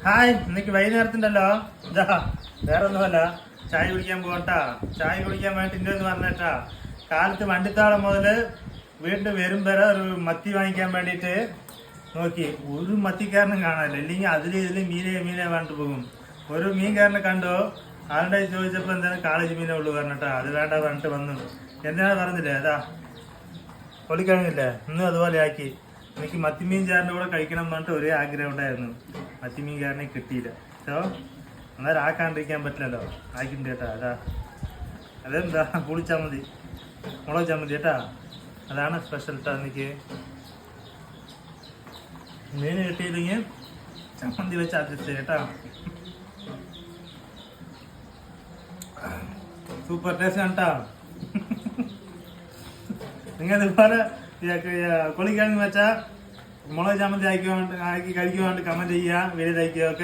Hi, ഇന്നേക്ക് വൈകുന്നേരത്തിണ്ടല്ലോ. ഇതാ വേറെ ഒന്നുമല്ല, ചായ കുടിക്കാൻ പോകട്ടാ. ചായ കുടിക്കാൻ വേണ്ടി ഇന്നെന്ന് പറഞ്ഞേട്ടാ, കാലത്ത് വണ്ടിത്താളം മുതൽ വീട്ടിൽ വരും വരെ ഒരു മത്തി വാങ്ങിക്കാൻ വേണ്ടിയിട്ട് നോക്കി. ഒരു മത്തിക്കാരനും കാണാനില്ല. ഇല്ലെങ്കിൽ അതിലും ഇതിലും മീനെ വേണ്ടിട്ട് പോകും. ഒരു മീൻകാരനെ കണ്ടോ, ആളുടെ ചോദിച്ചപ്പോൾ എന്താണ് കാളേജ് മീനേ ഉള്ളൂ പറഞ്ഞിട്ടാ. അത് വേണ്ട പറഞ്ഞിട്ട് വന്നു. എന്താണ് പറഞ്ഞില്ലേ, അതാ പൊളിക്കഴിഞ്ഞില്ലേ, ഇന്നും അതുപോലെ ആക്കി. എനിക്ക് മത്തിമീൻ ചാറിൻ്റെ കൂടെ കഴിക്കണം എന്ന് പറഞ്ഞിട്ട് ഒരേ ആഗ്രഹം ഉണ്ടായിരുന്നു. മത്തിമീൻ ചാറിനെ കിട്ടിയില്ല. സോ അന്നേരം ആക്കാണ്ടിരിക്കാൻ പറ്റില്ലല്ലോ, ആക്കിണ്ട് കേട്ടാ. അതാ അതെന്താ പുളിച്ചമ്മന്തി, മുളക് ചമ്മന്തി കേട്ടാ. അതാണ് സ്പെഷ്യൽ കേട്ടോ. എനിക്ക് മീൻ കിട്ടിയില്ലെങ്കിൽ ചമ്മന്തി വെച്ച് അഡ്ജസ്റ്റ് കേട്ടാ. സൂപ്പർ ടേസ്റ്റ് ആണ് കേട്ടാ. നിങ്ങൾ ഇതുപോലെ കൊളിക്കാണെന്ന് വെച്ചാൽ മുളക് ചമ്മന്തി ആക്കി കഴിക്കുവാണ്ട് കമൻറ്റ് ചെയ്യുക, വലുതാക്കിയോ.